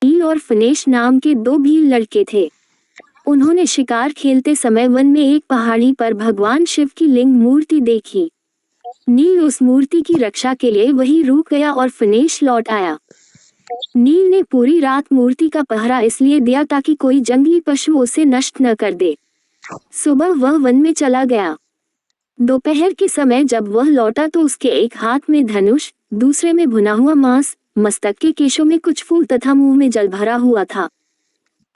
नील और फनेश नाम के दो भील लड़के थे। उन्होंने शिकार खेलते समय वन में एक पहाड़ी पर भगवान शिव की लिंग मूर्ति देखी। नील उस मूर्ति की रक्षा के लिए वहीं रुक गया और फनेश लौट आया। नील ने पूरी रात मूर्ति का पहरा इसलिए दिया ताकि कोई जंगली पशु उसे नष्ट न कर दे। सुबह वह वन में चला गया। दोपहर के समय जब वह लौटा तो उसके एक हाथ में धनुष, दूसरे में भुना हुआ मांस, मस्तक के केशों में कुछ फूल तथा मुंह में जल भरा हुआ था।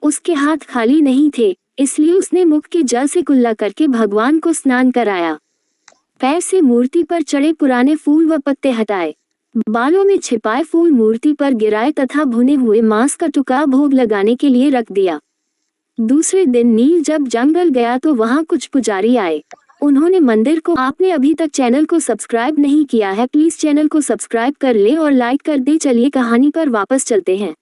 उसके हाथ खाली नहीं थे, इसलिए उसने मुख के जल से कुल्ला करके भगवान को स्नान कराया। पैर से मूर्ति पर चढ़े पुराने फूल व पत्ते हटाए, बालों में छिपाए फूल मूर्ति पर गिराए तथा भुने हुए मांस का टुकड़ा भोग लगाने के लिए रख दिया। दूसरे दिन नील जब जंगल गया तो वहां कुछ पुजारी आए। उन्होंने मंदिर को आपने अभी तक चैनल को सब्सक्राइब नहीं किया है प्लीज चैनल को सब्सक्राइब कर ले और लाइक कर दे। चलिए कहानी पर वापस चलते हैं।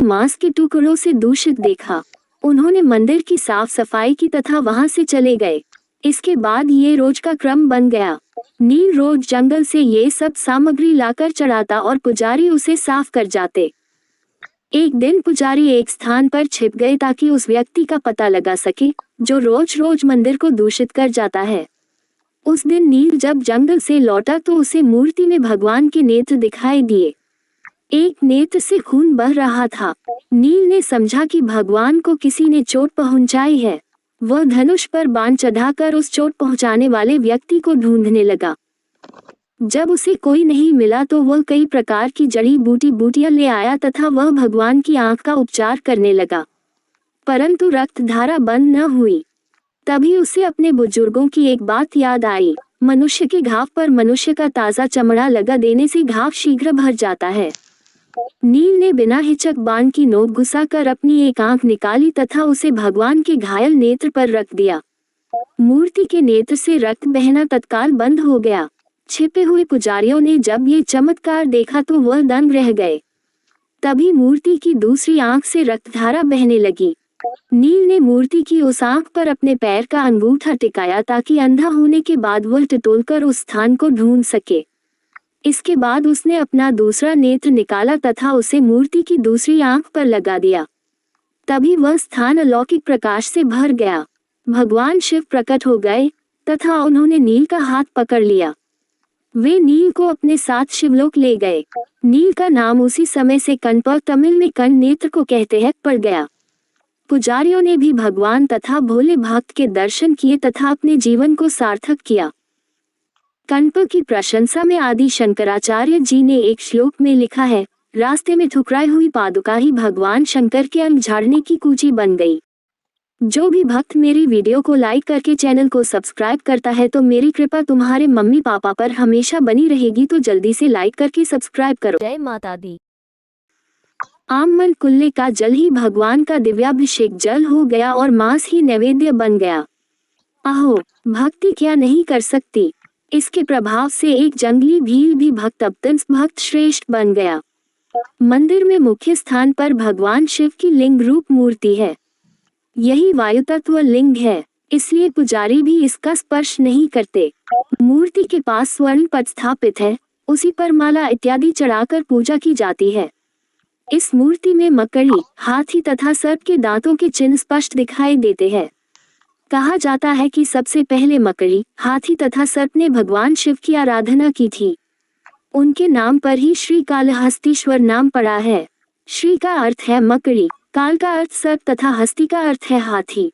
मांस के टुकड़ों से दूषित देखा। उन्होंने मंदिर की साफ सफाई की तथा वहां से चले गए। इसके बाद ये रोज का क्रम बन गया। नील रोज जंगल से ये सब सामग्री लाकर चढ़ाता और पुजारी उसे साफ कर जाते। एक दिन पुजारी एक स्थान पर छिप गए ताकि उस व्यक्ति का पता लगा सके जो रोज रोज मंदिर को दूषित कर जाता है। उस दिन नील जब जंगल से लौटा तो उसे मूर्ति में भगवान के नेत्र दिखाई दिए। एक नेत्र से खून बह रहा था। नील ने समझा कि भगवान को किसी ने चोट पहुंचाई है। वह धनुष पर बाण चढ़ाकर उस चोट पहुंचाने वाले व्यक्ति को ढूंढने लगा। जब उसे कोई नहीं मिला तो वह कई प्रकार की जड़ी बूटियां ले आया तथा वह भगवान की आंख का उपचार करने लगा, परंतु रक्त धारा बंद न हुई। तभी उसे अपने बुजुर्गों की एक बात याद आई। मनुष्य के घाव पर मनुष्य का ताजा चमड़ा लगा देने से घाव शीघ्र भर जाता है। नील ने बिना हिचक बाण की नोक घुसाकर अपनी एक आंख निकाली तथा उसे भगवान के घायल नेत्र पर रख दिया। मूर्ति के नेत्र से रक्त बहना तत्काल बंद हो गया। छिपे हुए पुजारियों ने जब ये चमत्कार देखा तो वह दंग रह गए। तभी मूर्ति की दूसरी आंख से रक्तधारा बहने लगी। नील ने मूर्ति की उस आंख पर अपने पैर का अंगूठा टिकाया ताकि अंधा होने के बाद वह टटोलकर उस स्थान को ढूंढ सके। इसके बाद उसने अपना दूसरा नेत्र निकाला तथा उसे मूर्ति की दूसरी आंख पर लगा दिया। तभी वह स्थान अलौकिक प्रकाश से भर गया। भगवान शिव प्रकट हो गए तथा उन्होंने नील का हाथ पकड़ लिया। वे नील को अपने साथ शिवलोक ले गए। नील का नाम उसी समय से कनप तमिल में कण नेत्र को कहते हैं पड़ गया। पुजारियों ने भी भगवान तथा भोले भक्त के दर्शन किए तथा अपने जीवन को सार्थक किया। कनप की प्रशंसा में आदि शंकराचार्य जी ने एक श्लोक में लिखा है, रास्ते में ठुकराई हुई पादुका ही भगवान शंकर के अंग झाड़ने की कूची बन गई। जो भी भक्त मेरी वीडियो को लाइक करके चैनल को सब्सक्राइब करता है तो मेरी कृपा तुम्हारे मम्मी पापा पर हमेशा बनी रहेगी, तो जल्दी से लाइक करके सब्सक्राइब करो। जय माता दी। आमन कुल्ले का जल ही भगवान का दिव्याभिषेक जल हो गया और मांस ही नैवेद्य बन गया। अहो, भक्ति क्या नहीं कर सकती। इसके प्रभाव से एक जंगली भील भी भक्त श्रेष्ठ बन गया। मंदिर में मुख्य स्थान पर भगवान शिव की लिंग रूप मूर्ति है। यही वायु तत्व लिंग है, इसलिए पुजारी भी इसका स्पर्श नहीं करते। मूर्ति के पास स्वर्ण पट स्थापित है, उसी पर माला इत्यादि चढ़ाकर पूजा की जाती है। इस मूर्ति में मकड़ी, हाथी तथा सर्प के दांतों के चिन्ह स्पष्ट दिखाई देते हैं। कहा जाता है कि सबसे पहले मकड़ी, हाथी तथा सर्प ने भगवान शिव की आराधना की थी। उनके नाम पर ही श्री कालहस्तीश्वर नाम पड़ा है। श्री का अर्थ है मकड़ी, काल का अर्थ सर्प तथा हस्ती का अर्थ है हाथी।